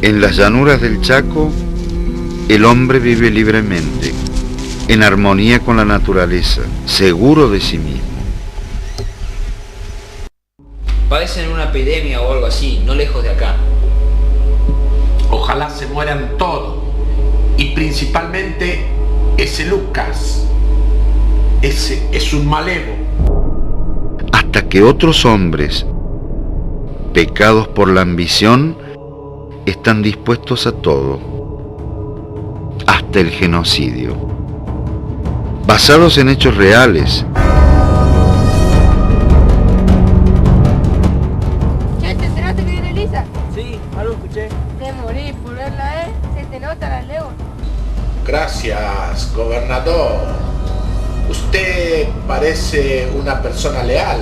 En las llanuras del Chaco, el hombre vive libremente, en armonía con la naturaleza, seguro de sí mismo. Padecen una epidemia o algo así, no lejos de acá. Ojalá se mueran todos, y principalmente ese Lucas. Ese es un malevo. Hasta que otros hombres, pecados por la ambición, están dispuestos a todo, hasta el genocidio, basados en hechos reales. Che, ¿te enteraste que viene Elisa? Sí, algo escuché. Te morí por verla, se te nota la león. Gracias, gobernador. Usted parece una persona leal.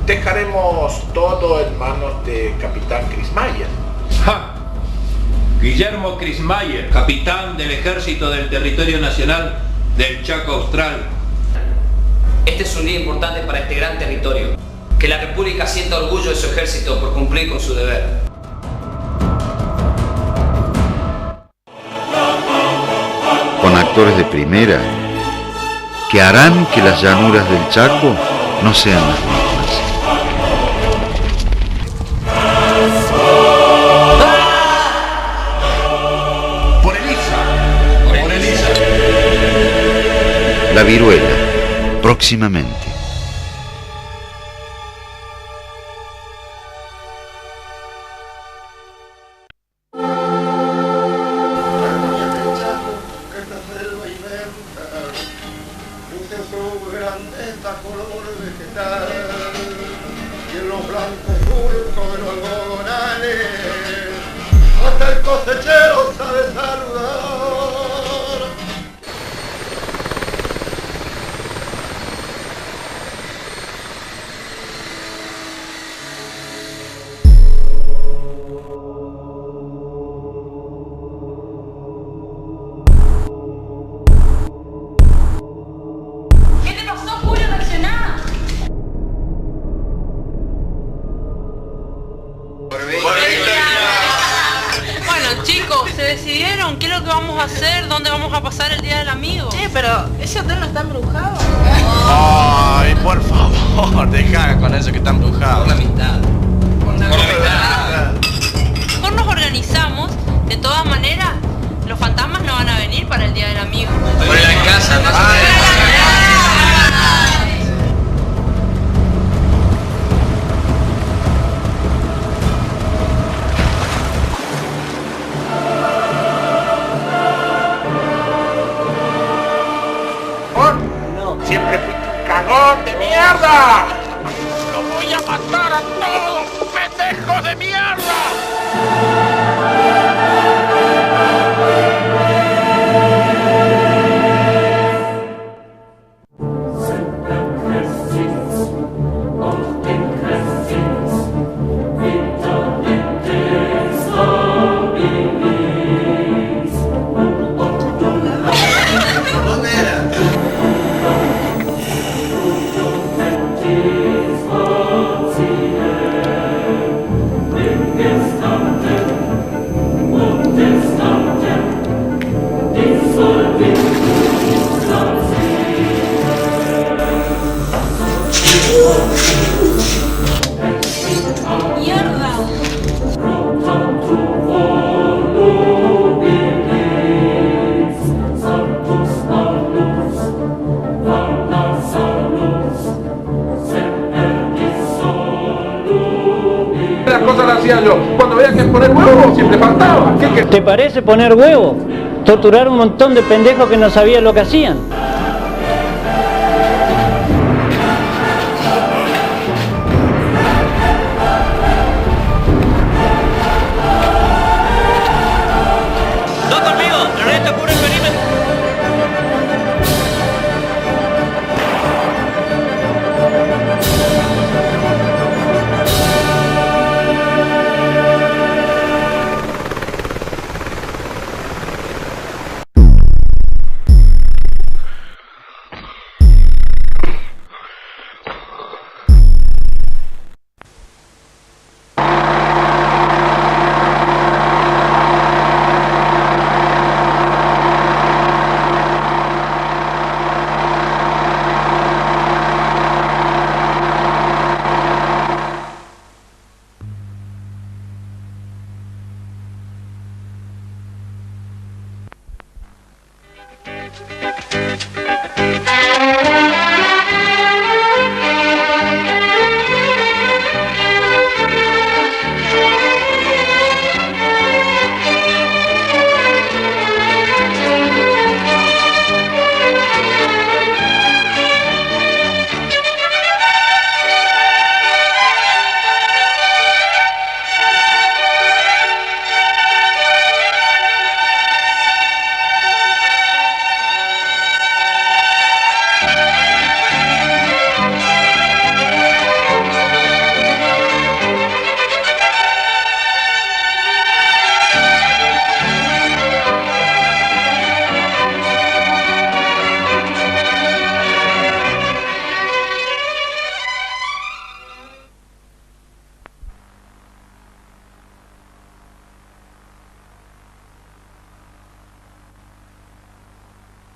Dejaremos todo en manos de Capitán Krismayer. ¡Ja! Guillermo Krismayer, capitán del Ejército del Territorio Nacional del Chaco Austral. Este es un día importante para este gran territorio. Que la República sienta orgullo de su ejército por cumplir con su deber. Con actores de primera, que harán que las llanuras del Chaco no sean las mismas. La viruela, próximamente. Hasta el cosechero sabe saludar. ¿Qué te pasó, Julio? Reaccioná. Bueno, chicos, ¿se decidieron qué es lo que vamos a hacer? ¿Dónde vamos a pasar el Día del Amigo? Pero ese hotel no está embrujado. Ay, por favor, deja con eso que está embrujado. Por la mitad. Por la mitad. Mejor nos organizamos. De todas maneras, los fantasmas no van a venir para el Día del Amigo. Por la casa, no Siempre fuiste un cagón de mierda. ¡Lo voy a matar a todos, pendejos de mierda! Las cosas las hacía yo. Cuando veía que poner huevo siempre faltaba. ¿Te parece poner huevo? Torturar un montón de pendejos que no sabían lo que hacían. ¡No conmigo! ¡Ernesto, cubre el perímetro!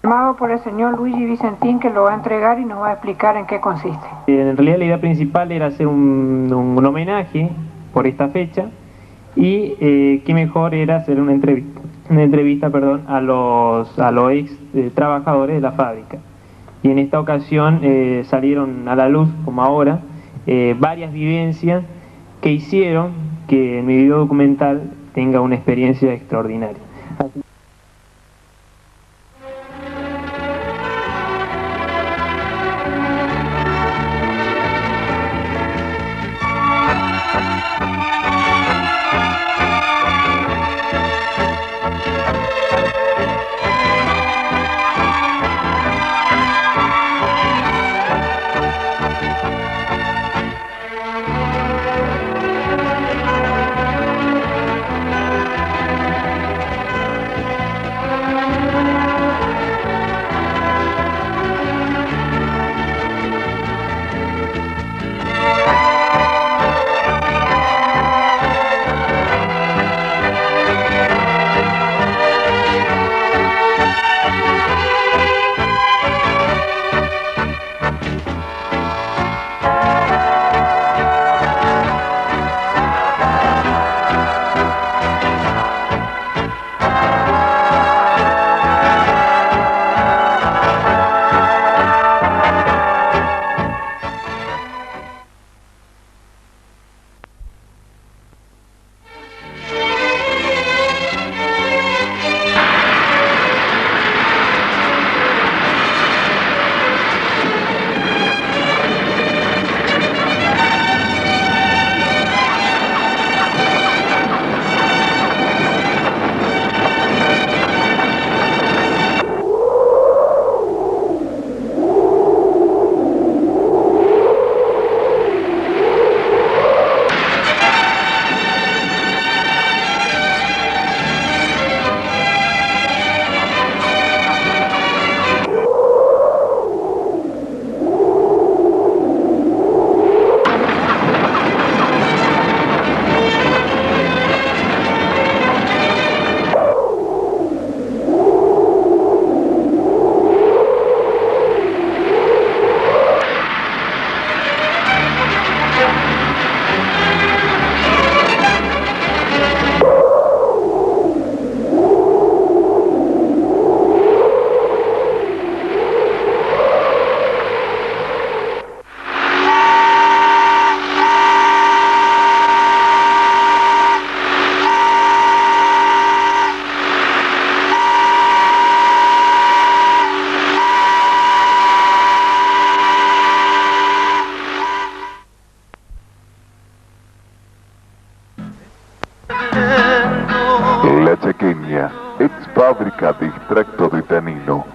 Firmado por el señor Luigi Vicentín, que lo va a entregar y nos va a explicar en qué consiste. En realidad la idea principal era hacer un homenaje por esta fecha y qué mejor era hacer una entrevista a los ex trabajadores de la fábrica. Y en esta ocasión salieron a la luz, como ahora, varias vivencias que hicieron que mi video documental tenga una experiencia extraordinaria. La Chaqueña, ex fábrica de extracto de tanino,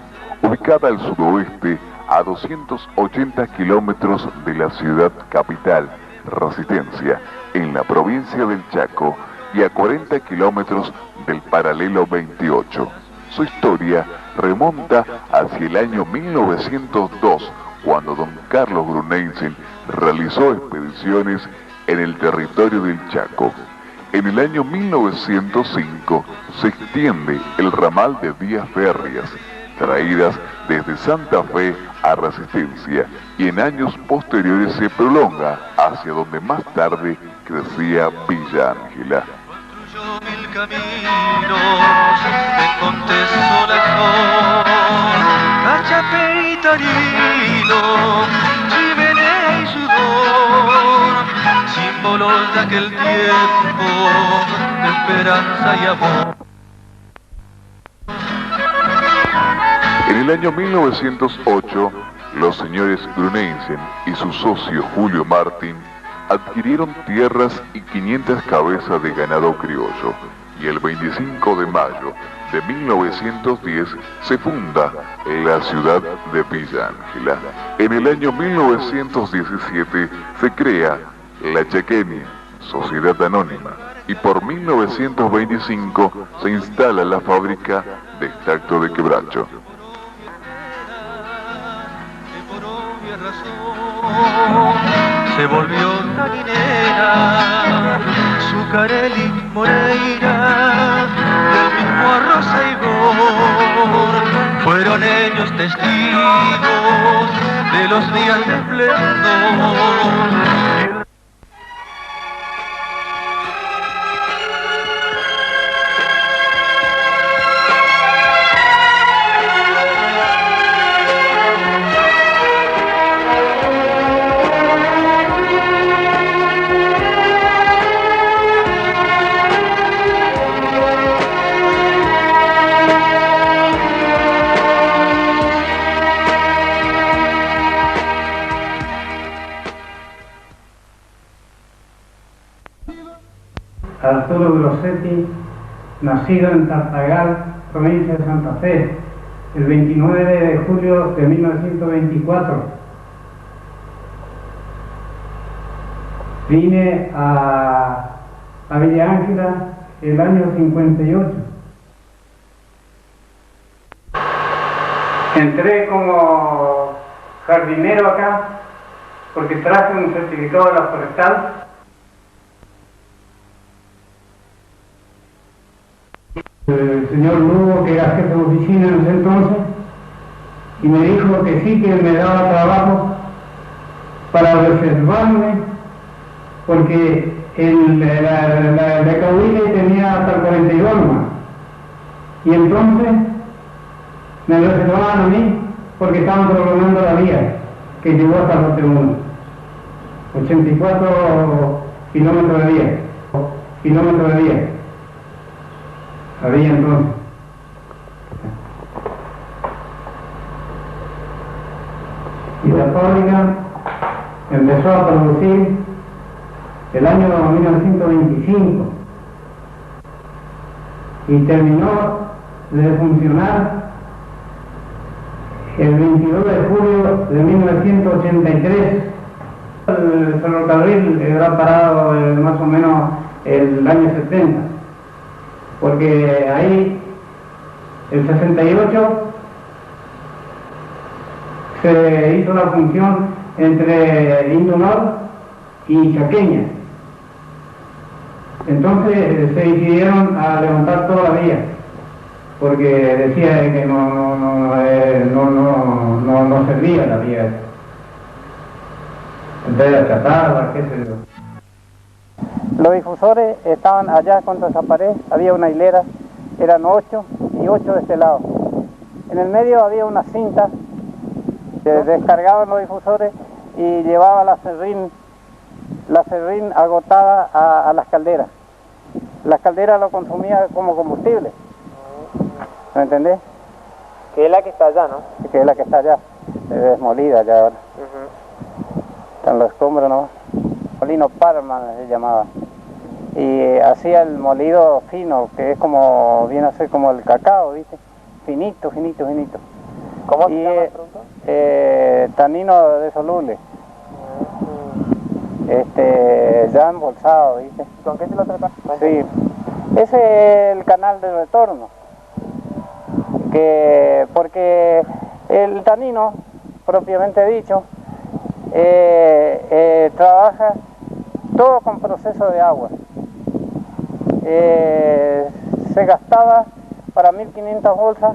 ubicada al sudoeste a 280 kilómetros de la ciudad capital, Resistencia, en la provincia del Chaco, y a 40 kilómetros del paralelo 28. Su historia remonta hacia el año 1902, cuando don Carlos Grunensen realizó expediciones en el territorio del Chaco. En el año 1905 se extiende el ramal de vías férreas, traídas desde Santa Fe a Resistencia, y en años posteriores se prolonga hacia donde más tarde crecía Villa Ángela. Mil caminos, en Montes Solazón, Cachape y Tarino, chimenea y sudor, símbolos de aquel tiempo de esperanza y amor. En el año 1908, los señores Grunensen y su socio Julio Martín adquirieron tierras y 500 cabezas de ganado criollo, y el 25 de mayo de 1910 se funda la ciudad de Villa Ángela. En el año 1917 se crea La Chaqueña, Sociedad Anónima, y por 1925 se instala la fábrica de extracto de quebracho. Se volvió taninera, Zucarelli, Moreira, del mismo arroz y gor, Fueron ellos testigos de los días de esplendor. Arturo Grossetti, nacido en Tartagal, provincia de Santa Fe, el 29 de julio de 1924. Vine a Villa Ángela el año 58. Entré como jardinero acá porque traje un certificado de la forestal. El señor Lugo, que era jefe de oficina en ese entonces, y me dijo que sí, que me daba trabajo para reservarme, porque la Cahuile tenía hasta el 42 nomás. Y entonces me reservaban a mí porque estaban prolongando la vía, que llegó hasta el lote 1. 84 kilómetros de vía. Había entonces. Y la fábrica empezó a producir el año 1925 y terminó de funcionar el 22 de julio de 1983. El ferrocarril era parado más o menos el año 70. Porque ahí, el 68, se hizo la función entre Indonor y Chaqueña. Entonces se decidieron a levantar toda la vía, porque decía que no servía la vía. Entonces achatada, qué sé yo. Los difusores estaban allá contra esa pared, había una hilera, eran 8 y 8 de este lado. En el medio había una cinta que descargaban los difusores y llevaba la serrín agotada a las calderas. Las calderas lo consumían como combustible. ¿Me entendés? Que es la que está allá, ¿no? Que es la que está allá, desmolida ya ahora. Están los escombros, ¿no? Molino Parma se llamaba. Y hacía el molido fino, que es como, viene a ser como el cacao, ¿viste? Finito. ¿Cómo se llama el producto? Tanino de soluble. Ya embolsado, ¿viste? ¿Con qué se lo trata? Sí. Ese es el canal de retorno. Porque el tanino, propiamente dicho, trabaja todo con proceso de agua. Se gastaba para 1500 bolsas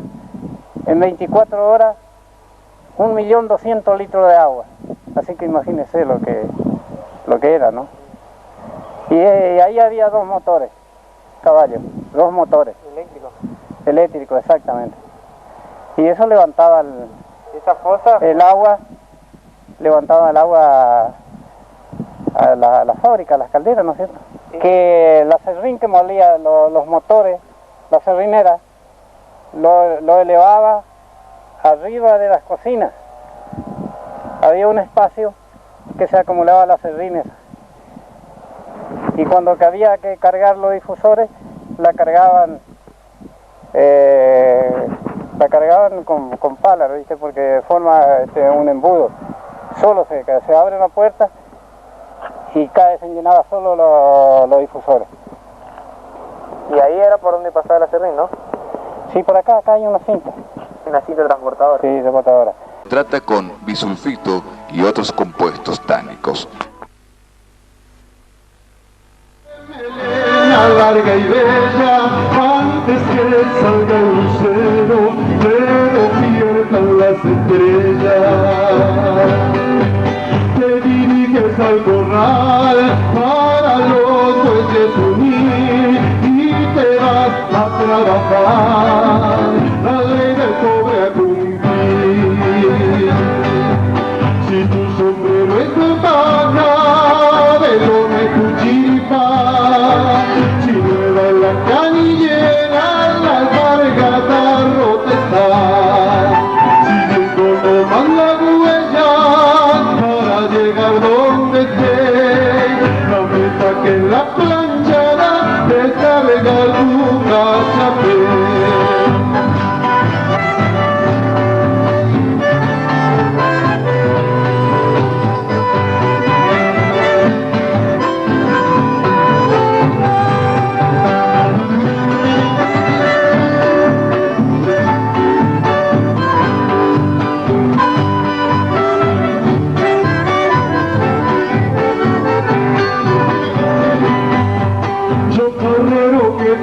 en 24 horas 1.200.000 litros de agua. Así que imagínense lo que era, ¿no? Y ahí había 2 motores, caballos, 2 motores. Eléctrico, exactamente. Y eso levantaba el agua, levantaba el agua a la fábrica, a las calderas, ¿no es cierto? Sí. Que la serrín que molía los motores, la serrinera, lo elevaba arriba de las cocinas. Había un espacio que se acumulaba las serrines. Y cuando había que cargar los difusores, la cargaban con palas, ¿viste? Porque forma un embudo. Solo se abre una puerta y se llenaba solo los difusores. Y ahí era por donde pasaba la serrín, ¿no? Sí, por acá hay una cinta. Una cinta transportadora. Sí, transportadora. Trata con bisulfito y otros compuestos tánicos. Larga y bella, antes que salga el lucero, pero estrellas. Te diriges al corral para los bueyes unir y te vas a trabajar, la ley del cobre a cumplir. Si tu sombrero es de paja, velón es tu chiripa, si nueva es la canillera, la alpargata rota está. Siguiendo nomás la huella para llegar donde estés, la meta que en la planchada descarga tu cachapé.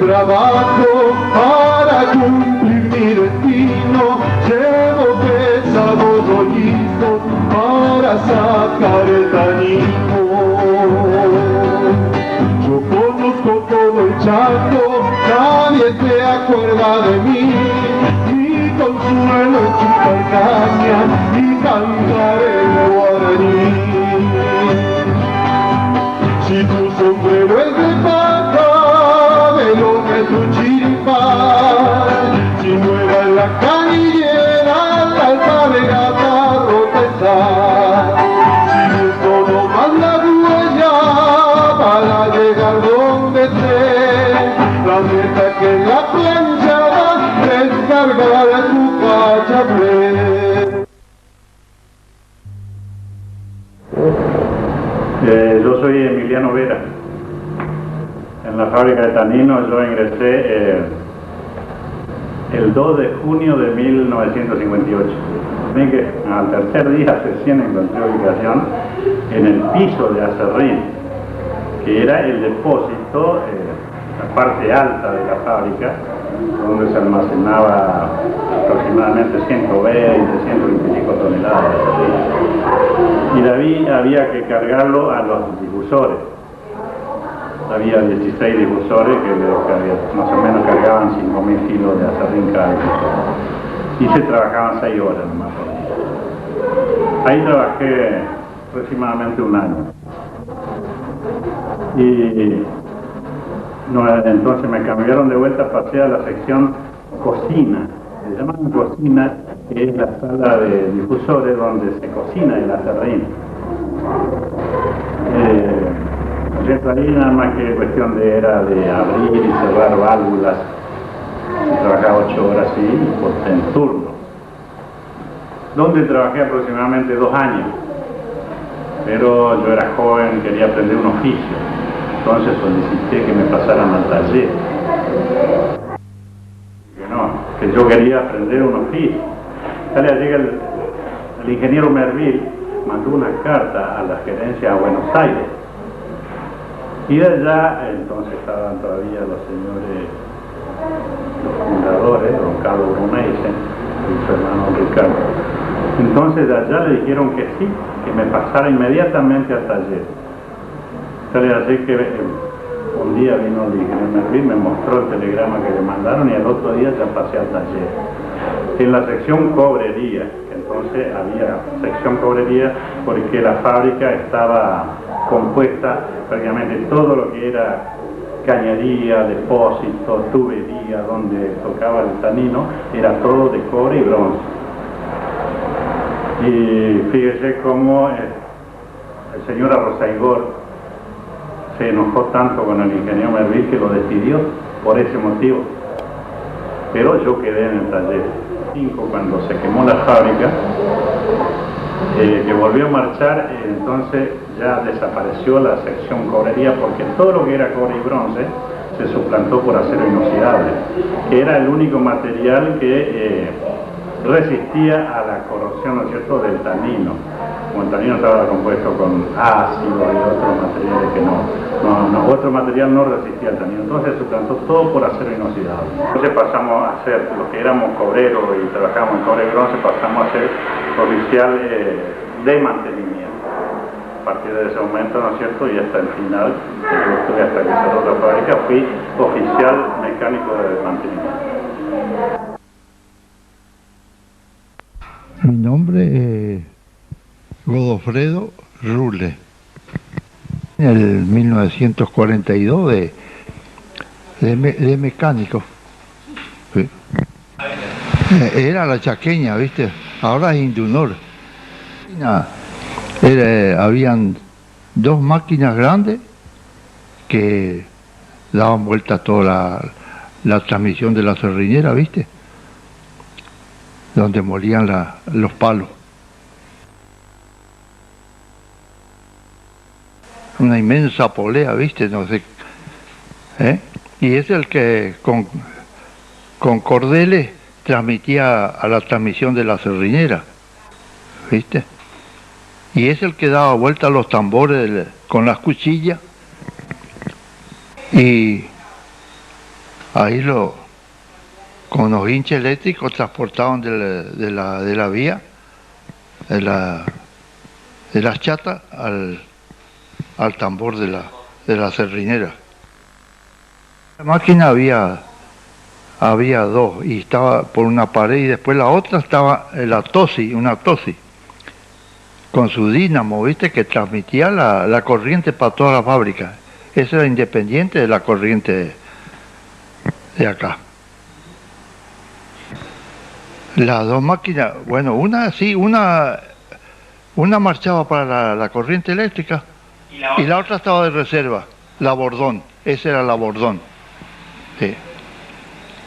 Trabajo para cumplir mi destino, llevo pesados rollizos para sacar el tanino. Yo conozco todo el Chaco, nadie se acuerda de mí, mi consuelo es chupar caña y cantar el guaraní. Si tu sombrero es de paja, velón es tu chiripa, si nueva es la canillera, la alpargata rota está. Siguiendo nomás la huella para llegar donde estés, la meta que en la planchada descarga tu cachaplé. Yo soy Emiliano Vera. En la fábrica de tanino yo ingresé el 2 de junio de 1958. Así que al tercer día recién encontré ubicación en el piso de acerrín, que era el depósito, la parte alta de la fábrica, donde se almacenaba aproximadamente 125 toneladas de acerrín. Y de ahí había que cargarlo a los difusores. Había 16 difusores que más o menos cargaban 5.000 kilos de acerrín cada difusor. Y se trabajaban 6 horas nomás por día. Ahí trabajé aproximadamente un año. Y entonces me cambiaron de vuelta, pasé a la sección cocina. Se llama cocina, que es la sala de difusores donde se cocina el acerrín. Ahí nada más que cuestión era de abrir y cerrar válvulas. Trabajaba 8 horas en turno, donde trabajé aproximadamente 2 años, pero yo era joven, quería aprender un oficio, entonces solicité que me pasaran al taller. Que yo quería aprender un oficio. Llega el ingeniero Merville, mandó una carta a la gerencia a Buenos Aires. Y de allá, entonces estaban todavía los señores, los fundadores, don Carlos Bruneisen y su hermano Ricardo. Entonces de allá le dijeron que sí, que me pasara inmediatamente al taller. Así que un día vino el ingeniero Merville, me mostró el telegrama que le mandaron y al otro día ya pasé al taller. En la sección cobrería, que entonces había sección cobrería porque la fábrica estaba compuesta prácticamente todo lo que era cañería, depósito, tubería, donde tocaba el tanino, era todo de cobre y bronce. Y fíjese cómo el señor Arrozaigor se enojó tanto con el ingeniero Merville que lo despidió por ese motivo. Pero yo quedé en el taller. Cuando se quemó la fábrica, que volvió a marchar, entonces ya desapareció la sección cobrería porque todo lo que era cobre y bronce se suplantó por acero inoxidable, que era el único material que resistía a la corrosión, ¿no es cierto?, del tanino. como el tanino estaba compuesto con ácido y otros materiales que otro material no resistía al tanino, entonces se suplantó todo por acero inoxidable. Entonces pasamos a ser, los que éramos cobreros y trabajamos en cobre bronce, pasamos a ser oficial de mantenimiento. A partir de ese momento, ¿no es cierto? Y hasta el final, hasta que cerró la fábrica, fui oficial mecánico de mantenimiento. Mi nombre es Godofredo Rule. En el 1942 de mecánico. Sí. Era la chaqueña, ¿viste? Ahora es Indunor. Habían dos máquinas grandes que daban vuelta a toda la transmisión de la serrinera, ¿viste? Donde molían los palos. Una inmensa polea, ¿viste? No sé. Y es el que con cordeles transmitía a la transmisión de la serrinera, ¿viste? Y es el que daba vuelta a los tambores con las cuchillas. Y ahí con los hinches eléctricos transportaban de la vía, de las chatas al tambor de la serrinera. La máquina había dos, y estaba por una pared, y después la otra estaba una TOSI, con su dínamo, ¿viste? Que transmitía la corriente para toda la fábrica. Esa era independiente de la corriente de acá. Las dos máquinas, bueno, una marchaba para la corriente eléctrica y la otra estaba de reserva, la Bordón, esa era la Bordón. Sí.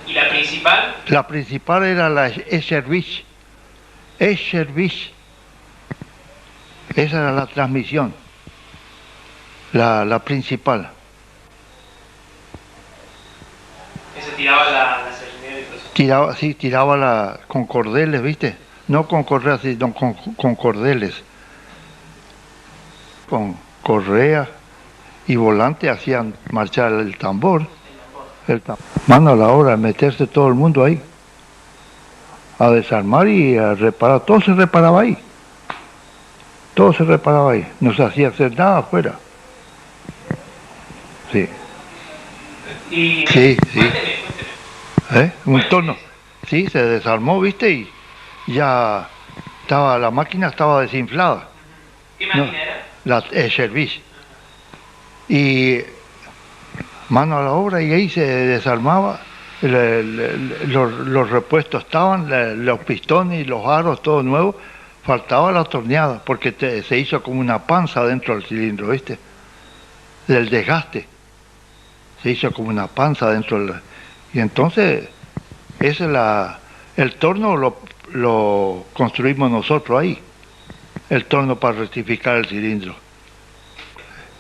¿Y la principal? La principal era la Eschervich. Esa era la transmisión, la principal. ¿Ese tiraba la serrinera y todo eso? Tiraba con cordeles, ¿viste? No con correas, sino con cordeles. Con correa y volante hacían marchar el tambor. Mano a la hora de meterse todo el mundo ahí, a desarmar y a reparar. Todo se reparaba ahí. No se hacía hacer nada afuera. Sí. Sí. Un torno. Sí, se desarmó, ¿viste? Y ya la máquina estaba desinflada. ¿Qué máquina era? La Eschervich. Y mano a la obra, y ahí se desarmaba. Los repuestos estaban, los pistones y los aros, todo nuevo. Faltaba la torneada, porque se hizo como una panza dentro del cilindro, ¿viste? Del desgaste. Se hizo como una panza dentro del... Y entonces, el torno lo construimos nosotros ahí. El torno para rectificar el cilindro.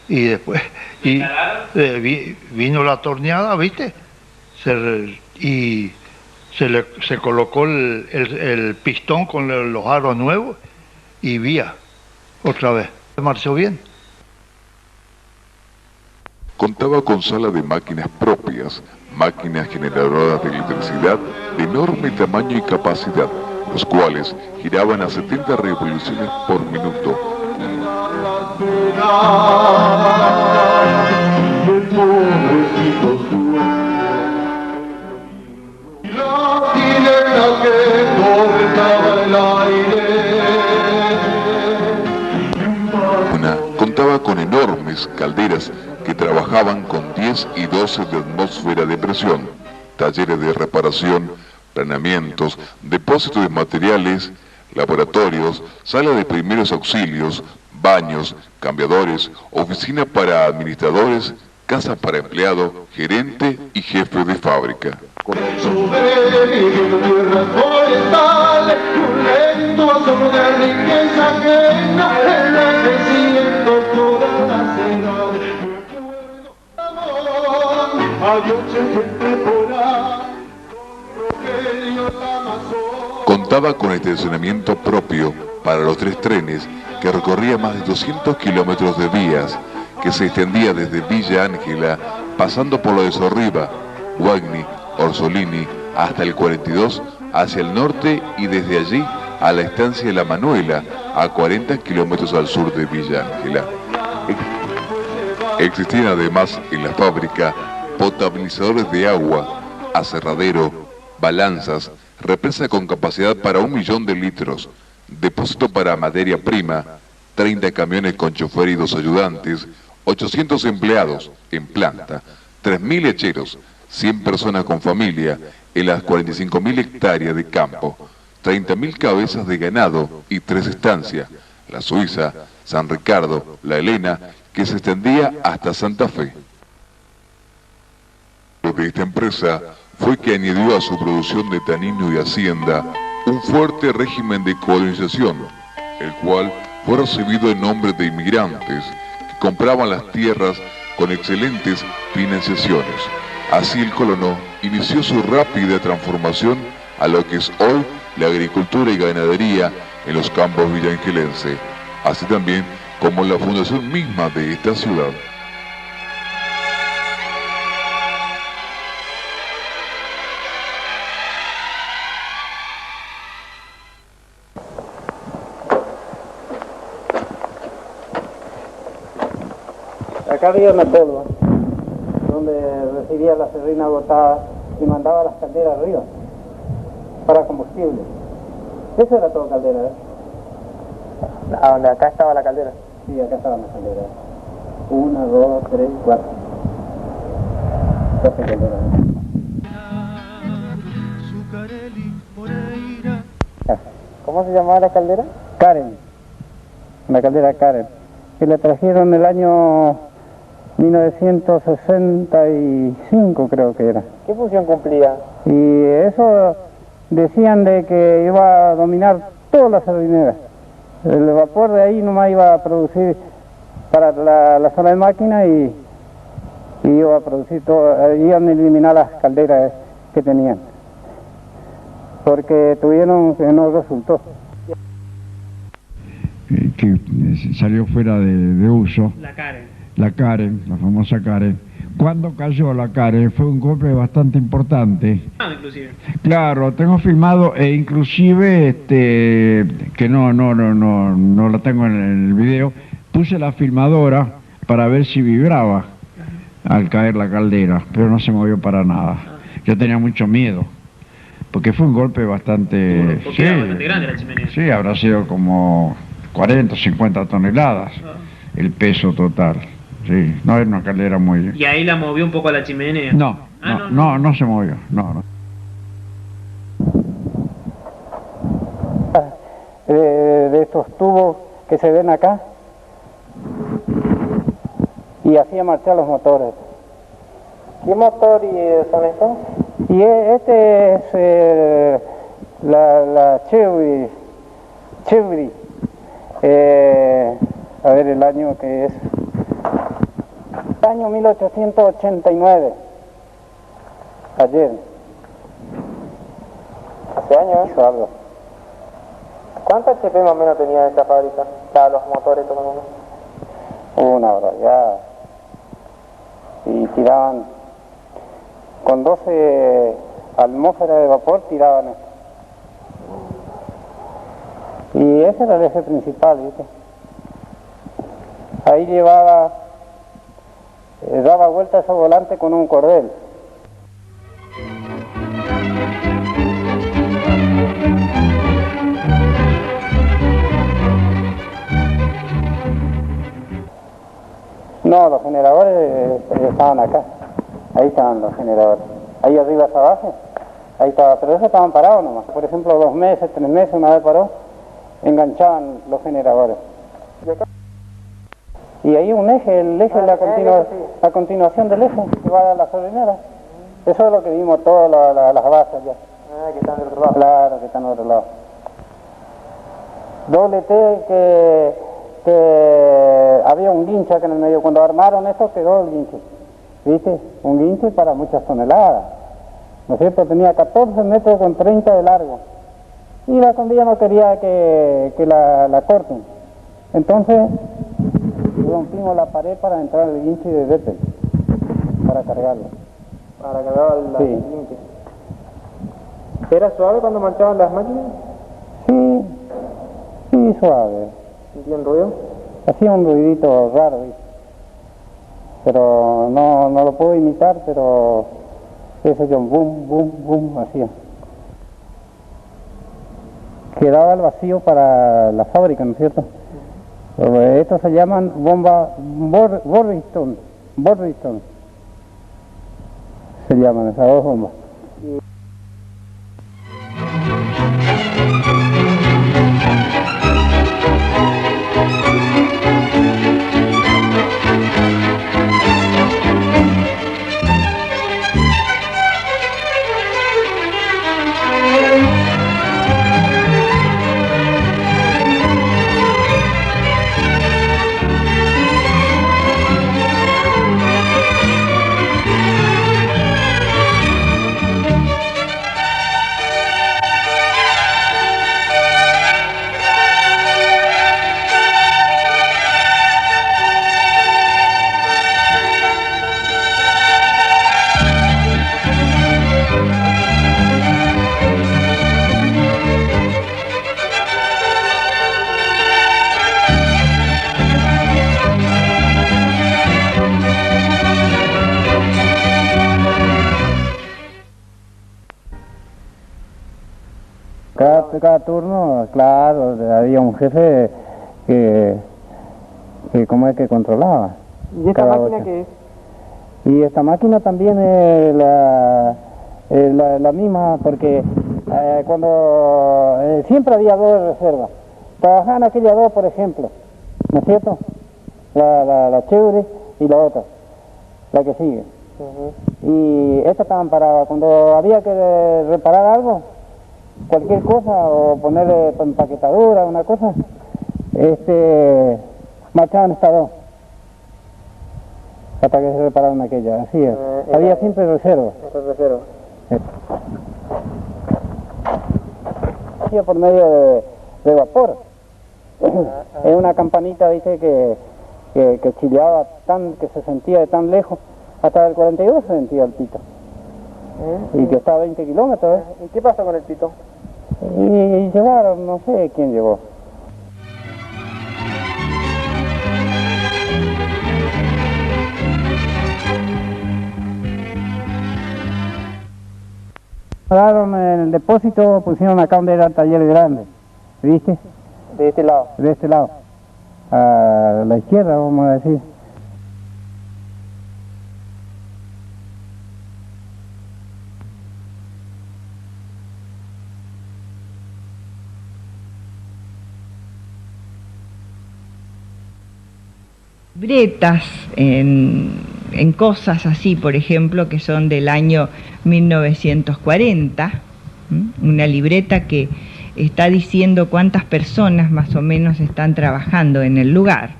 Y después... vino la torneada, ¿viste? Se colocó el pistón con los aros nuevos y vía otra vez. Marchó bien. Contaba con sala de máquinas propias, máquinas generadoras de electricidad de enorme tamaño y capacidad, los cuales giraban a 70 revoluciones por minuto. Contaba con enormes calderas que trabajaban con 10 y 12 de atmósfera de presión, talleres de reparación, planeamientos, depósitos de materiales, laboratorios, sala de primeros auxilios, baños, cambiadores, oficina para administradores, casa para empleado, gerente y jefe de fábrica. Contaba con estacionamiento propio, para los 3 trenes que recorría más de 200 kilómetros de vías, que se extendía desde Villa Ángela, pasando por lo de Sorriba, Guagni, Orsolini, hasta el 42 hacia el norte y desde allí a la estancia de La Manuela, a 40 kilómetros al sur de Villa Ángela. Existían además en la fábrica potabilizadores de agua, aserradero, balanzas, represa con capacidad para 1 millón de litros, depósito para materia prima, 30 camiones con chofer y 2 ayudantes, 800 empleados en planta, 3.000 lecheros, 100 personas con familia en las 45.000 hectáreas de campo, 30.000 cabezas de ganado y 3 estancias, la Suiza, San Ricardo, la Elena, que se extendía hasta Santa Fe. Lo de esta empresa fue que añadió a su producción de tanino y hacienda un fuerte régimen de colonización, el cual fue recibido en nombre de inmigrantes que compraban las tierras con excelentes financiaciones. Así el colono inició su rápida transformación a lo que es hoy la agricultura y ganadería en los campos villangelenses, así también como la fundación misma de esta ciudad. Acá había una tolva donde recibía la serrina agotada y mandaba las calderas arriba para combustible. Eso era todo caldera, ¿eh? ¿A donde acá estaba la caldera? Sí, acá estaba la caldera. 1, 2, 3, 4. 12 calderas. ¿Cómo se llamaba la caldera? Karen. La caldera Karen. Que le trajeron el año 1965, creo que era. ¿Qué función cumplía? Y eso decían de que iba a dominar todas las sardineras. El vapor de ahí nomás iba a producir para la sala de máquina y iba a producir todo, iban a eliminar las calderas que tenían. Porque tuvieron que no resultó. Que salió fuera de uso. La Karen, la famosa Karen. Cuando cayó la Karen fue un golpe bastante importante. Inclusive. Claro, tengo filmado e inclusive que no la tengo en el video. Puse la filmadora para ver si vibraba al caer la caldera, pero no se movió para nada. Yo tenía mucho miedo, porque fue un golpe bastante... Porque era bastante grande la chimenea. Sí, habrá sido como 40 o 50 toneladas el peso total. Sí, no era una caldera muy... ¿Y ahí la movió un poco a la chimenea? No se movió, no. De estos tubos que se ven acá, y hacía marchar los motores. ¿Qué motor son estos? Y este es la Chevy. A ver el año que es. Año 1889. Ayer. ¿Hace años? Hizo algo. ¿Cuántos HP más o menos tenía esta fábrica? Para los motores, todo el mundo. Una hora ya. Y tiraban con 12 atmósferas de vapor, tiraban esto. Y ese era el eje principal, ¿viste? Ahí daba vuelta a ese volante con un cordel. No, los generadores estaban acá. Ahí estaban los generadores. Ahí arriba esa base, ahí estaba, pero esos estaban parados nomás. Por ejemplo, 2 meses, 3 meses, una vez paró, enganchaban los generadores. Y ahí un eje, el eje es la continuación del eje que va a la sardinera. Eso es lo que vimos todas las bases ya. Que están del otro lado. Claro, que están del otro lado. Doble T que había un guinche acá en el medio. Cuando armaron esto quedó el guinche. ¿Viste? Un guinche para muchas toneladas. ¿No es cierto? Tenía 14 metros con 30 de largo. Y la condilla no quería que la corten. Entonces rompimos la pared para entrar al guinche de Vettel, para cargarlo. Para cargar la Sí. guinche. ¿Era suave cuando marchaban las máquinas? Sí, sí, suave. ¿Sentían ruido? Hacía un ruidito raro, ¿viste? Pero no lo puedo imitar, pero ese yo boom, boom, boom, hacía. Quedaba el vacío para la fábrica, ¿no es cierto? Estos se llaman bomba Borriston, se llaman esas dos bombas. Cada turno, claro, había un jefe que como es que controlaba. ¿Y esta cada máquina ocho. qué es? Y esta máquina también es la misma, porque cuando siempre había dos de reserva. Trabajaban aquellas dos, por ejemplo, ¿no es cierto? La chévere y la otra, la que sigue. Y estas estaban paradas. Cuando había que reparar algo, cualquier cosa, o ponerle empaquetadura, una cosa, marchaban estas dos hasta que se repararon aquella. Así es. Había siempre reserva. Hacía por medio de vapor. Es una campanita, viste, que chilleaba que se sentía de tan lejos. Hasta el 42 se sentía el pito. Y que estaba a 20 kilómetros. ¿Y qué pasó con el pito? Y llevaron, no sé quién llevó. Daron en el depósito, pusieron acá donde era el taller grande, ¿viste? De este lado. De este lado, a la izquierda, vamos a decir. Libretas en cosas así, por ejemplo, que son del año 1940, una libreta que está diciendo cuántas personas más o menos están trabajando en el lugar,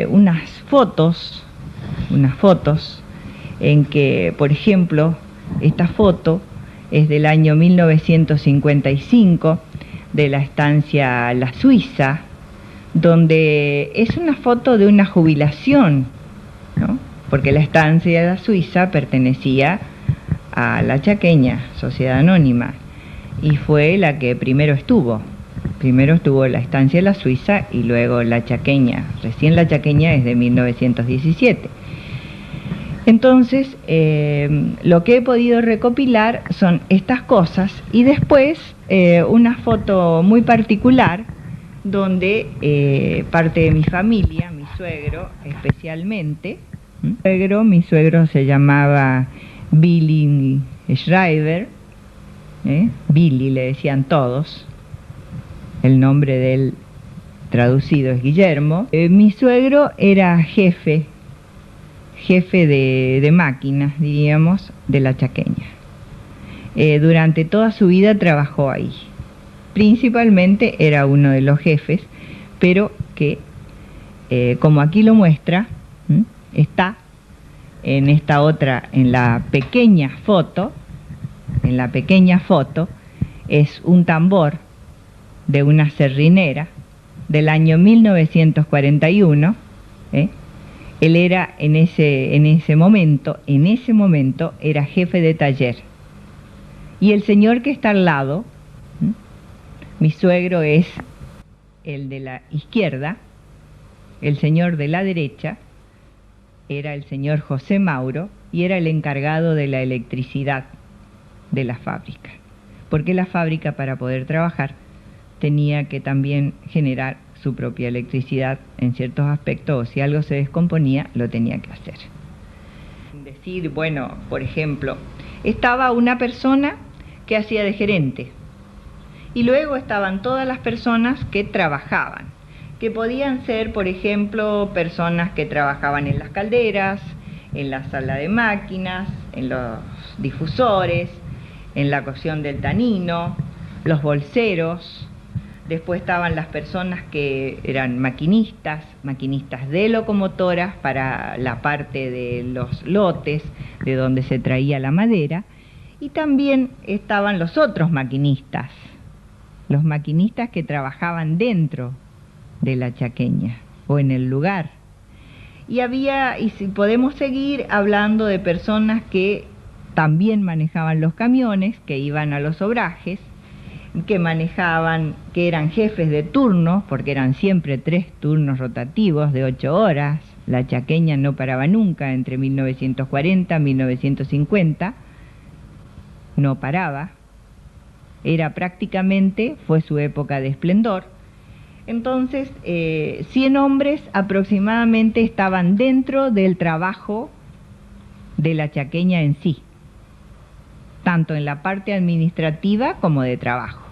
unas fotos en que, por ejemplo, esta foto es del año 1955 de la estancia La Suiza, donde es una foto de una jubilación, ¿no? Porque la estancia de La Suiza pertenecía a La Chaqueña, Sociedad Anónima, y fue la que primero estuvo la estancia de La Suiza y luego La Chaqueña. Recién La Chaqueña es de 1917. Entonces, lo que he podido recopilar son estas cosas y después una foto muy particular donde parte de mi familia, mi suegro especialmente, mi suegro se llamaba Billy Schreiber, Billy le decían todos, el nombre de él traducido es Guillermo. Mi suegro era jefe de máquinas, diríamos, de La Chaqueña. Durante toda su vida trabajó ahí. Principalmente era uno de los jefes, pero que, como aquí lo muestra, está en esta otra, en la pequeña foto, es un tambor de una serrinera del año 1941. Él era en ese momento era jefe de taller. Y el señor que está al lado, mi suegro es el de la izquierda, el señor de la derecha era el señor José Mauro y era el encargado de la electricidad de la fábrica. Porque la fábrica, para poder trabajar, tenía que también generar su propia electricidad en ciertos aspectos, o si algo se descomponía, lo tenía que hacer. Decir, bueno, por ejemplo, estaba una persona que hacía de gerente, y luego estaban todas las personas que trabajaban, que podían ser, por ejemplo, personas que trabajaban en las calderas, en la sala de máquinas, en los difusores, en la cocción del tanino, los bolseros. Después estaban las personas que eran maquinistas de locomotoras para la parte de los lotes, de donde se traía la madera, y también estaban los otros maquinistas, los maquinistas que trabajaban dentro de la chaqueña o en el lugar. Y si podemos seguir hablando de personas que también manejaban los camiones, que iban a los obrajes, que manejaban, que eran jefes de turno, porque eran siempre 3 turnos rotativos de 8 horas. La chaqueña no paraba nunca entre 1940 y 1950, no paraba. Fue su época de esplendor. Entonces, 100 hombres aproximadamente estaban dentro del trabajo de la chaqueña en sí, tanto en la parte administrativa como de trabajo,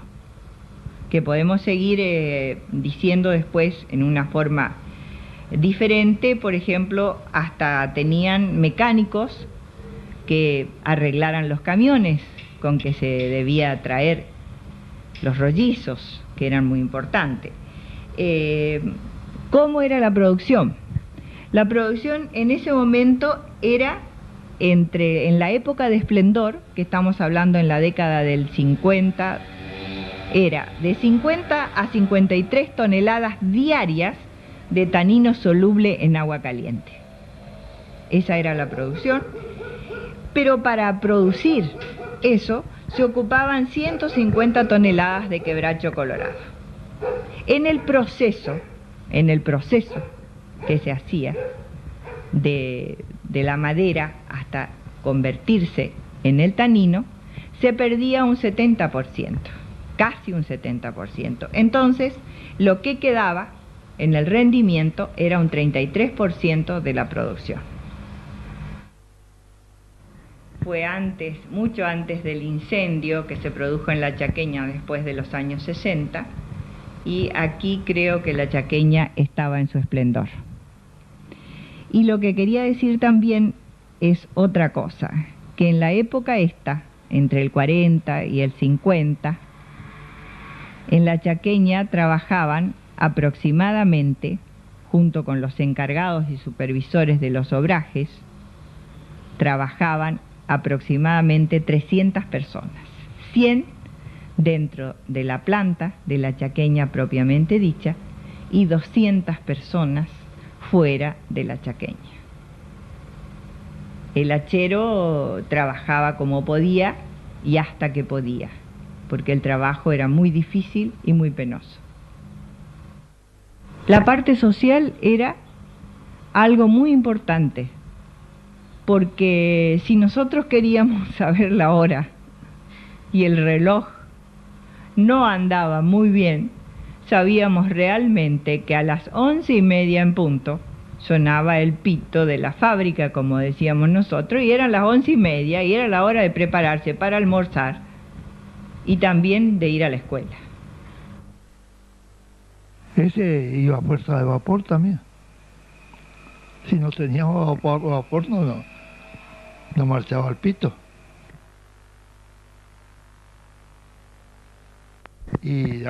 que podemos seguir diciendo después en una forma diferente. Por ejemplo, hasta tenían mecánicos que arreglaran los camiones con que se debía traer los rollizos, que eran muy importantes. ¿Cómo era la producción? La producción en ese momento era en la época de esplendor, que estamos hablando en la década del 50, era de 50 a 53 toneladas diarias de tanino soluble en agua caliente. Esa era la producción, pero para producir eso se ocupaban 150 toneladas de quebracho colorado. En el proceso que se hacía de la madera hasta convertirse en el tanino, se perdía un 70%, casi un 70%. Entonces, lo que quedaba en el rendimiento era un 33% de la producción. Fue mucho antes del incendio que se produjo en la chaqueña después de los años 60, y aquí creo que la chaqueña estaba en su esplendor. Y lo que quería decir también es otra cosa, que en la época entre el 40 y el 50, en la chaqueña trabajaban aproximadamente, junto con los encargados y supervisores de los obrajes, trabajaban aproximadamente 300 personas, 100 dentro de la planta de la chaqueña propiamente dicha y 200 personas fuera de la chaqueña. El hachero trabajaba como podía y hasta que podía, porque el trabajo era muy difícil y muy penoso. La parte social era algo muy importante, porque si nosotros queríamos saber la hora y el reloj no andaba muy bien, sabíamos realmente que a las 11:30 en punto sonaba el pito de la fábrica, como decíamos nosotros, y eran las 11:30 y era la hora de prepararse para almorzar y también de ir a la escuela. Ese iba a fuerza de vapor también. Si no teníamos vapor no marchaba el pito. Y de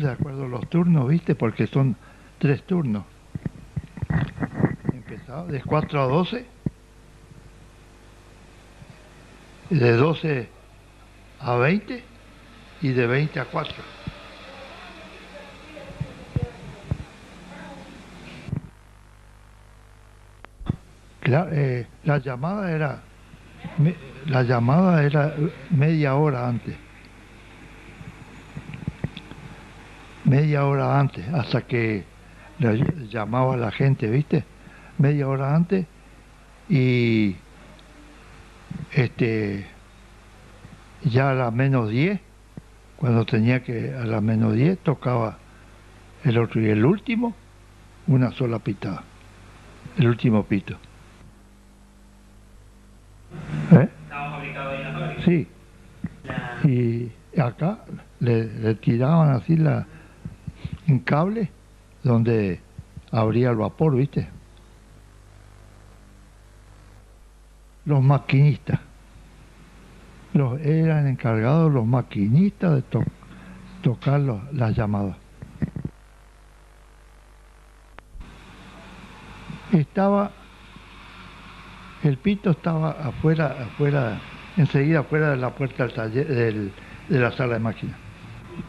acuerdo a los turnos, ¿viste? Porque son 3 turnos. Empezaba de 4 a 12, de 12 a 20 y de 20 a 4. Claro, la llamada era media hora antes. Media hora antes, hasta que le llamaba a la gente, ¿viste? Media hora antes, y ya a las menos 10, cuando tenía que, a las menos 10 tocaba el otro, y el último, una sola pitada, el último pito. ¿Estaba fabricado ahí en la fábrica? Sí. Y acá le tiraban así un cable donde abría el vapor, ¿viste? Los maquinistas. Eran encargados los maquinistas de tocar las llamadas. El pito estaba afuera, enseguida afuera de la puerta del taller, de la sala de máquinas.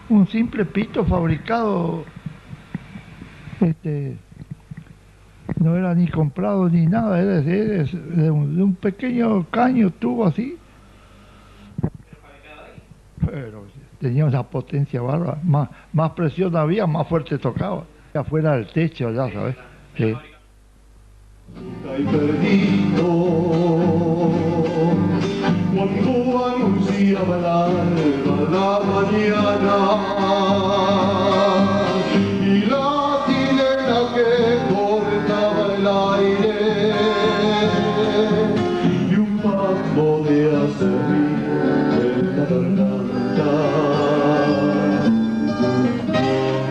Un simple pito fabricado, no era ni comprado ni nada, era de un pequeño caño, tubo así. Pero tenía una potencia bárbara, más presión había, más fuerte tocaba. Afuera del techo, ya sabes. Sí. Y perdido cuando anunciaba el alba la mañana y la sirena que cortaba el aire y un paso de acerrín en la garganta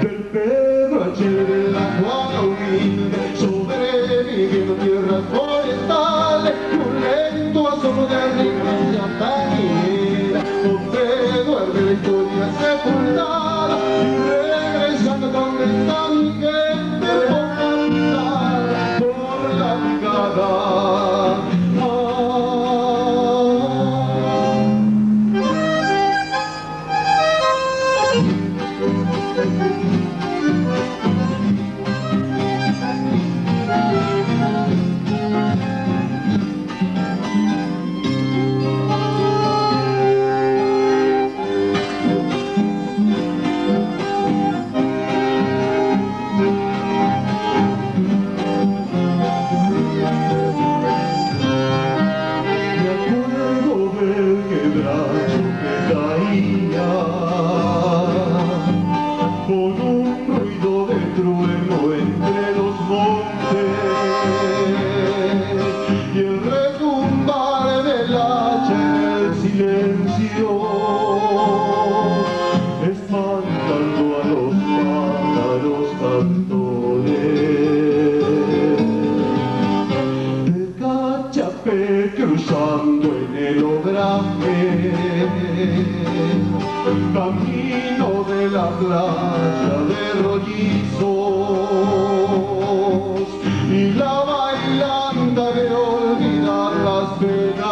del Pedro Acher de la Juana humilde sobreviviendo tierras forestales y un lento asomo de riqueza tañera donde duerme la historia sepultada y regresando donde está mi gente por la brigada. Espantando a los pájaros cantores de Cachapé cruzando en el Obraje, camino de la playa de Rollizos y la bailanda de olvidar las penas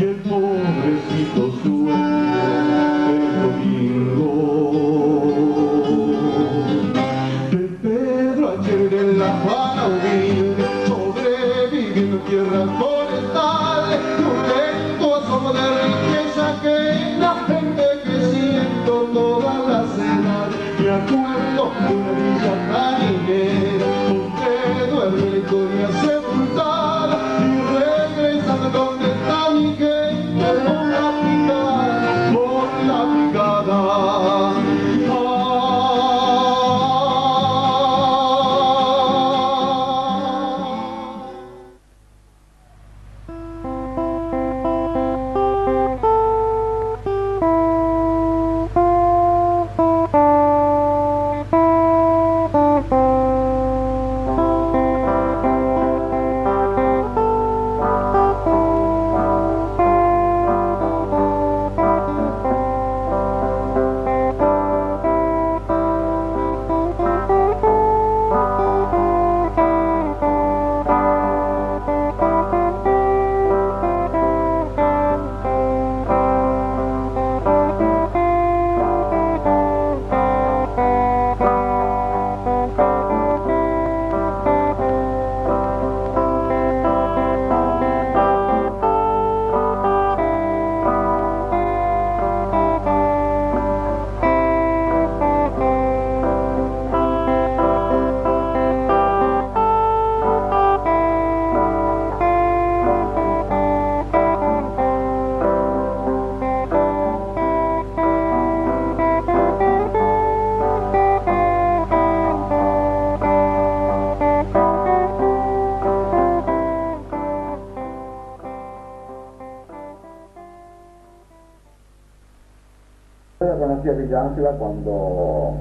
y el pobrecito sueño del domingo de Pedro Acher en la Juana humilde sobreviviendo en tierras forestales y un lento asomo de riqueza que la gente que siento todas las edades y conocí a Villa Ángela cuando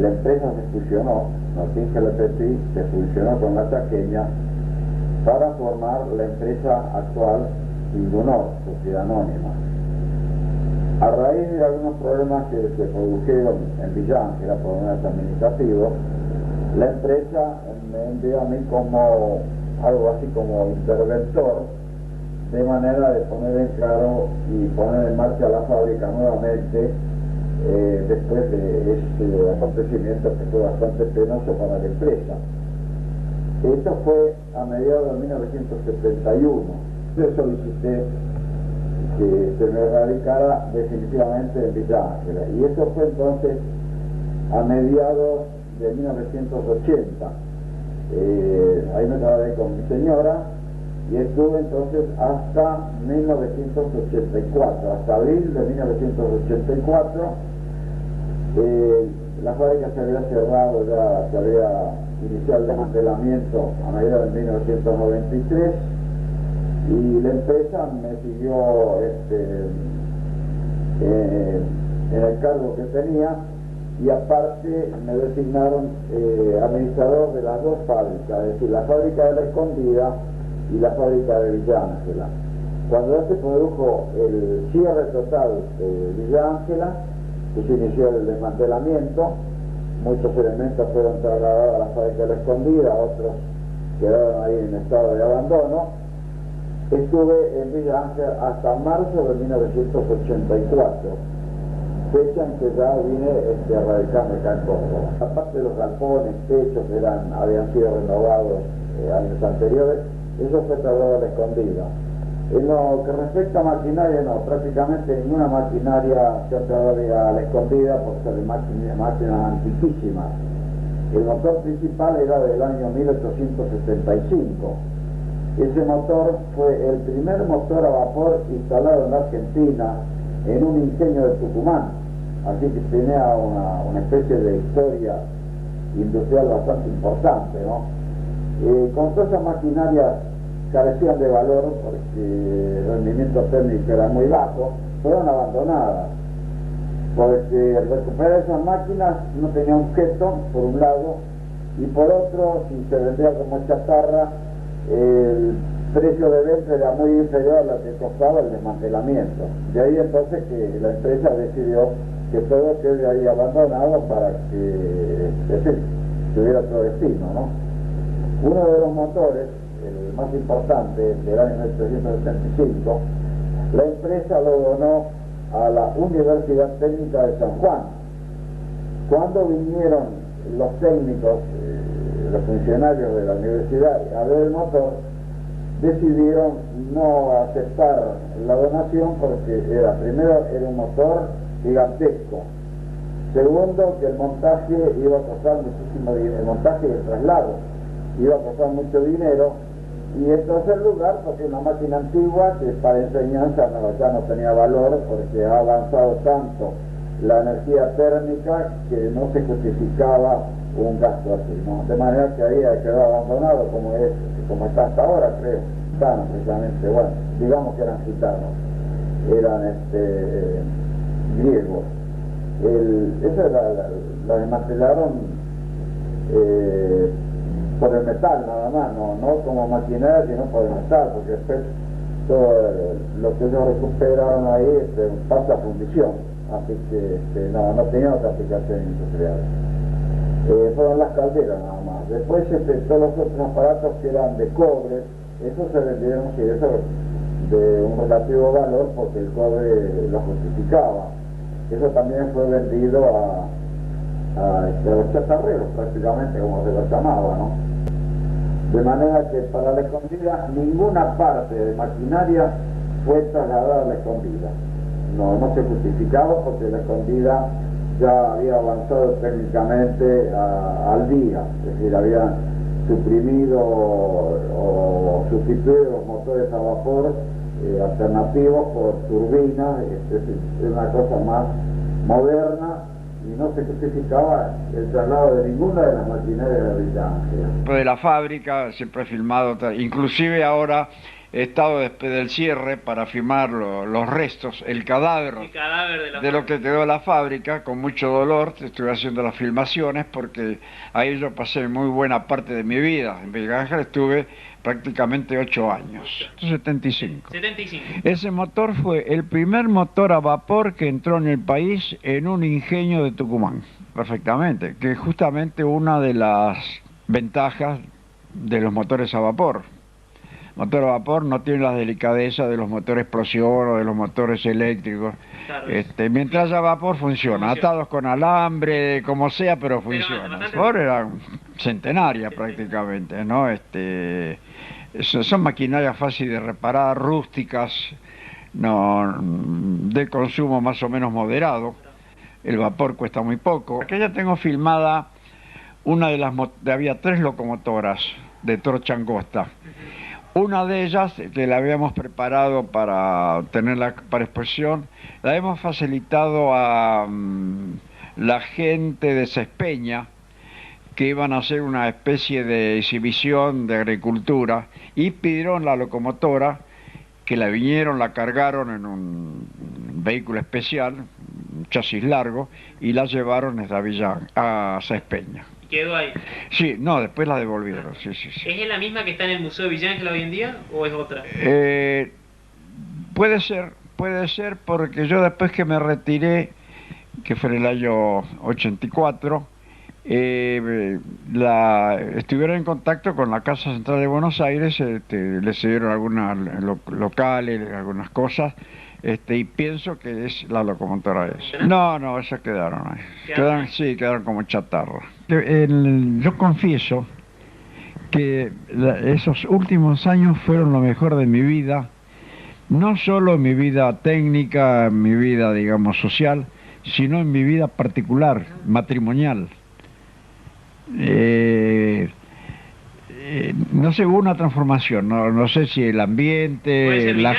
la empresa se fusionó, Notinge Lepetí se fusionó con la Chaqueña para formar la empresa actual Indunor, Sociedad Anónima. A raíz de algunos problemas que se produjeron en Villa Ángela, problemas administrativos, la empresa me envió a mí como algo así como interventor, de manera de poner en claro y poner en marcha la fábrica nuevamente después de ese acontecimiento que fue bastante penoso para la empresa. Esto fue a mediados de 1971. Yo solicité que se me radicara definitivamente en Villa Ángela, y eso fue entonces a mediados de 1980. Ahí me trabajé con mi señora y estuve entonces hasta 1984, hasta abril de 1984. La fábrica se había cerrado, ya se había iniciado el desmantelamiento a mediados de 1993, y la empresa me siguió en el cargo que tenía, y aparte me designaron administrador de las dos fábricas, es decir, la fábrica de La Escondida y la fábrica de Villa Ángela. Cuando ya se produjo el cierre total de Villa Ángela, que se inició el desmantelamiento, muchos elementos fueron trasladados a la fábrica de La Escondida, otros quedaron ahí en estado de abandono. Estuve en Villa Ángela hasta marzo de 1984, fecha en que ya vine a radicarme acá en Córdoba. Aparte de los galpones, techos que habían sido renovados años anteriores, eso fue trasladado a La Escondida. En lo que respecta a maquinaria, no, prácticamente ninguna maquinaria se ha trasladado a La Escondida por ser máquinas antiquísimas. El motor principal era del año 1875. Ese motor fue el primer motor a vapor instalado en la Argentina en un ingenio de Tucumán, así que tenía una especie de historia industrial bastante importante, ¿no? Con todas esas maquinarias carecían de valor porque el rendimiento técnico era muy bajo, fueron abandonadas, porque recuperar esas máquinas no tenía objeto, por un lado, y por otro, si se vendía como chatarra, el precio de venta era muy inferior a lo que costaba el desmantelamiento. De ahí entonces que la empresa decidió que todo quede ahí abandonado para que tuviera otro destino, ¿no? Uno de los motores, el más importante, del año 1975, la empresa lo donó a la Universidad Técnica de San Juan. Cuando vinieron los técnicos, los funcionarios de la universidad a ver el motor, decidieron no aceptar la donación porque primero era un motor gigantesco, segundo que el montaje iba a costar muchísimo dinero, el montaje y el traslado iba a costar mucho dinero, y en tercer lugar porque una máquina antigua que para enseñanza ya no tenía valor porque ha avanzado tanto la energía térmica que no se justificaba un gasto así, ¿no? De manera que ahí quedó abandonado como está hasta ahora, creo. Gitanos, precisamente, bueno, digamos que eran gitanos, eran griegos. Eso la desmantelaron por el metal nada más, no como maquinaria, sino por el metal, porque después todo lo que ellos recuperaron ahí pasa a fundición, así que no tenía otra aplicación industrial. Fueron las calderas nada más. Después todos los otros aparatos que eran de cobre, esos se vendieron, sí, eso de un relativo valor porque el cobre lo justificaba. Eso también fue vendido a los chatarreros prácticamente, como se los llamaba, ¿no? De manera que para La Escondida ninguna parte de maquinaria fue trasladada a La Escondida. No se justificaba porque La Escondida ya había avanzado técnicamente al día, es decir, habían suprimido o sustituido los motores a vapor alternativos por turbinas, es una cosa más moderna, y no se justificaba el traslado de ninguna de las maquinarias de Villa Ángela. De la fábrica siempre he filmado, inclusive ahora estado después del cierre para filmar los restos, el cadáver de lo que quedó la fábrica, con mucho dolor. Estuve haciendo las filmaciones porque ahí yo pasé muy buena parte de mi vida. En Villa Ángel estuve prácticamente 8 años, 75. Ese motor fue el primer motor a vapor que entró en el país en un ingenio de Tucumán. Perfectamente, que es justamente una de las ventajas de los motores a vapor. Motor a vapor no tiene la delicadeza de los motores explosión o de los motores eléctricos. Claro. Mientras haya vapor funciona, atados con alambre, como sea, pero funciona. Vapor era centenaria prácticamente, ¿no? Son maquinarias fáciles de reparar, rústicas, no, de consumo más o menos moderado. El vapor cuesta muy poco. Aquí ya tengo filmada una de las... había 3 locomotoras de torcha angosta. Una de ellas, que la habíamos preparado para tenerla para exposición, la hemos facilitado a la gente de Cespeña, que iban a hacer una especie de exhibición de agricultura, y pidieron la locomotora, que la vinieron, la cargaron en un vehículo especial, un chasis largo, y la llevaron a Cespeña. ¿Quedó ahí? Sí, no, después la devolvieron, sí. ¿Es la misma que está en el Museo de Villa Ángel hoy en día o es otra? Puede ser porque yo después que me retiré, que fue en el año 84, estuvieron en contacto con la Casa Central de Buenos Aires, les dieron algunas locales, algunas cosas, y pienso que es la locomotora esa. No, esas quedaron ahí. Quedaron como chatarra. Yo confieso que esos últimos años fueron lo mejor de mi vida, no solo en mi vida técnica, en mi vida, digamos, social, sino en mi vida particular, matrimonial. No sé, hubo una transformación, no sé si el ambiente, la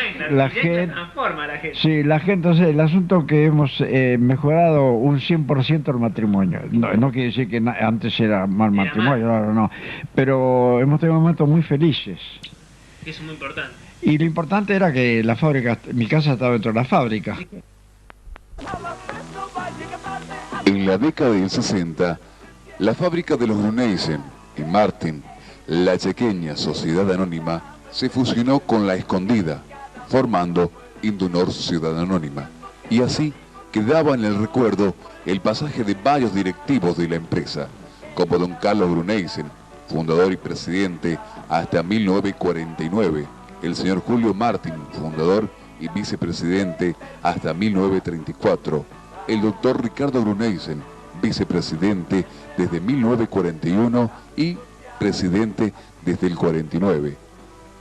gente, transforma a la gente. Sí, la gente, o sea, el asunto que hemos mejorado un 100% el matrimonio. No quiere decir que antes era mal matrimonio, no, pero hemos tenido momentos muy felices. Eso es muy importante. Y lo importante era que la fábrica, mi casa estaba dentro de la fábrica. En la década del 60, la fábrica de los Bruneysen y Martin, la Chequeña Sociedad Anónima, se fusionó con La Escondida, formando Indunor Sociedad Anónima, y así quedaba en el recuerdo el pasaje de varios directivos de la empresa, como don Carlos Bruneysen, fundador y presidente hasta 1949, el señor Julio Martin, fundador y vicepresidente hasta 1934, el doctor Ricardo Bruneysen, vicepresidente desde 1941 y presidente desde el 49.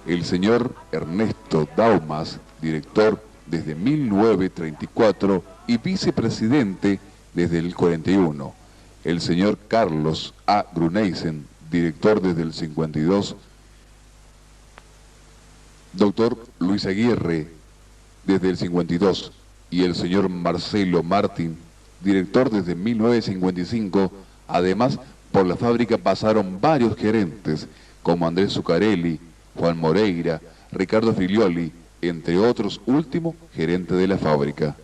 El señor Ernesto Daumas, director desde 1934 y vicepresidente desde el 41. El señor Carlos A. Bruneysen, director desde el 52. Doctor Luis Aguirre, desde el 52. Y el señor Marcelo Martín, director desde 1955. Además, por la fábrica pasaron varios gerentes, como Andrés Zuccarelli, Juan Moreira, Ricardo Figlioli, entre otros, último gerente de la fábrica.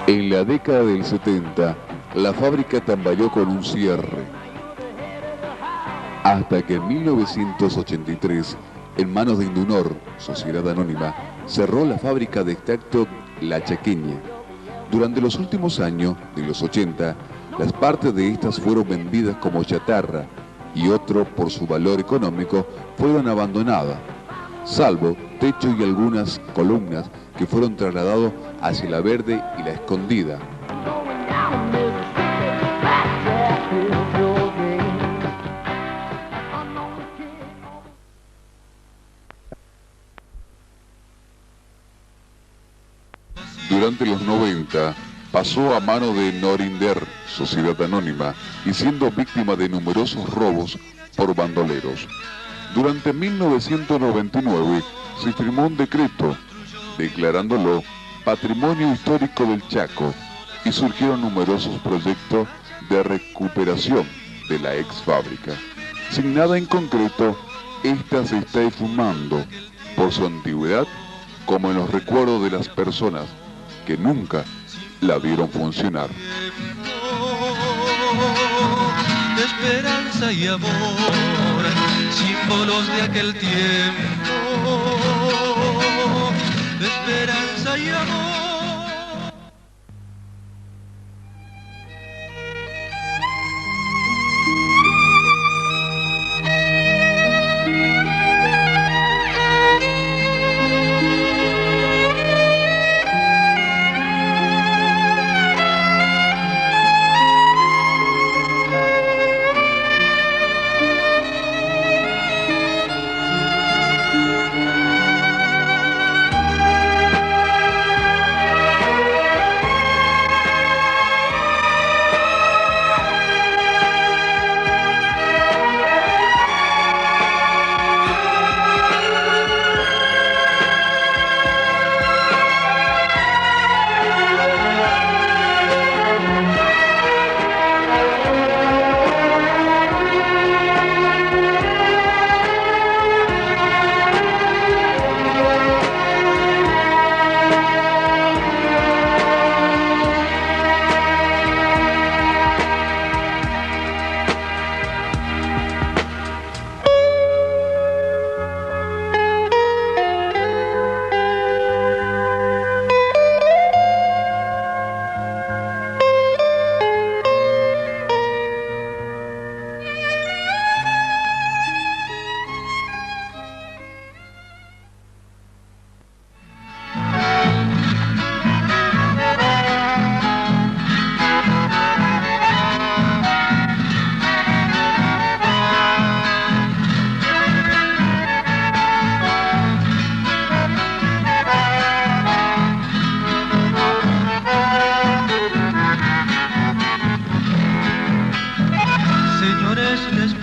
En la década del 70, la fábrica tambaleó con un cierre, hasta que en 1983, en manos de Indunor, Sociedad Anónima, cerró la fábrica de extracto La Chequeña. Durante los últimos años de los 80, las partes de estas fueron vendidas como chatarra y otro, por su valor económico, fueron abandonadas, salvo techo y algunas columnas que fueron trasladados hacia La Verde y La Escondida. Durante los 90 pasó a mano de Norinder, Sociedad Anónima, y siendo víctima de numerosos robos por bandoleros. Durante 1999 se firmó un decreto declarándolo Patrimonio Histórico del Chaco, y surgieron numerosos proyectos de recuperación de la ex fábrica. Sin nada en concreto, esta se está esfumando por su antigüedad como en los recuerdos de las personas que nunca la vieron funcionar. De esperanza y amor, símbolos de aquel tiempo, de esperanza y amor.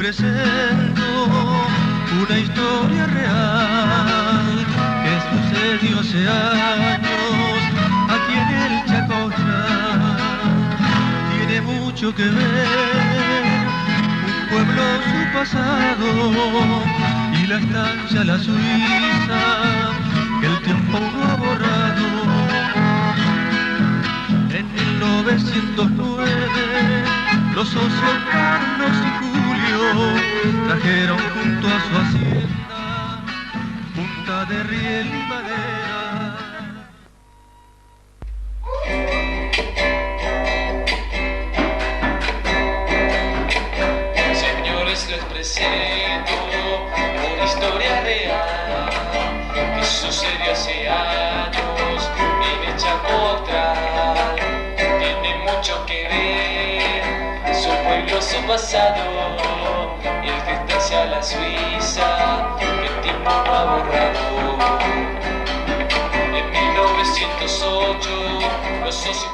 presento una historia real que sucedió hace años aquí en el Chacocha. Tiene mucho que ver un pueblo, su pasado y la estancia, la Suiza, que el tiempo no ha borrado. En 1909 los socios Carlos y Julio trajeron junto a su hacienda punta de riel y madera. Señores, les presento una historia real que sucedió hace años en el Chaco Austral. Tiene mucho que ver su pueblo, su pasado y el que está hacia la Suiza que el tiempo no ha borrado. En 1908 los socios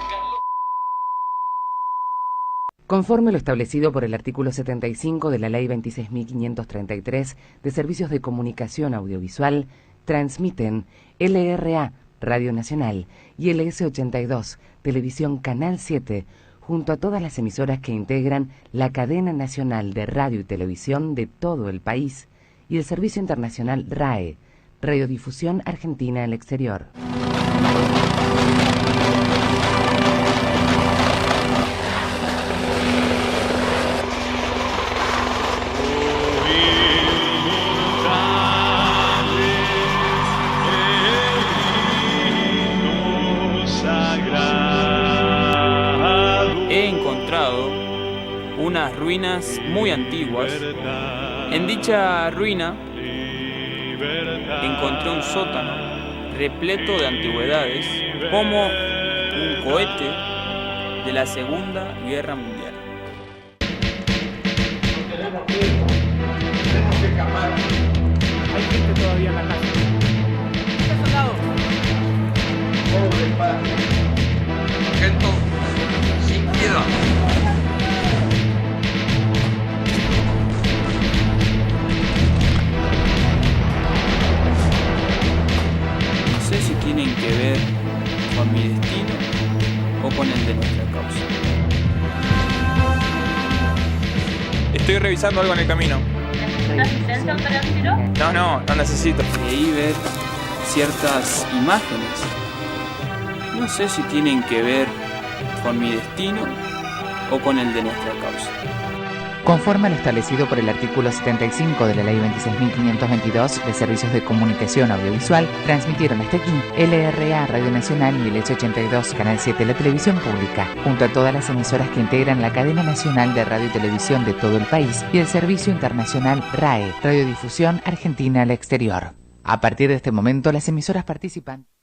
Conforme lo establecido por el artículo 75 de la Ley 26.533 de Servicios de Comunicación Audiovisual, transmiten LRA, Radio Nacional, y LS82, Televisión Canal 7, junto a todas las emisoras que integran la cadena nacional de radio y televisión de todo el país, y el servicio internacional RAE, Radiodifusión Argentina en el Exterior. Unas ruinas muy antiguas. En dicha ruina encontré un sótano repleto de antigüedades, como un cohete de la Segunda Guerra Mundial. Tenemos que escapar. Hay gente todavía en la casa. ¿Qué soldado? Pobre padre. Sargento, sin piedad. No sé si tienen que ver con mi destino o con el de nuestra Estoy revisando algo en el camino. ¿Necesitas licencia para el tiro? No necesito. Leí ver ciertas imágenes. No sé si tienen que ver con mi destino o con el de nuestra causa. Conforme a lo establecido por el artículo 75 de la Ley 26.522 de Servicios de Comunicación Audiovisual, transmitieron hasta aquí LRA Radio Nacional y el 882 Canal 7 de la Televisión Pública, junto a todas las emisoras que integran la cadena nacional de radio y televisión de todo el país y el servicio internacional RAE, Radiodifusión Argentina al Exterior. A partir de este momento, las emisoras participantes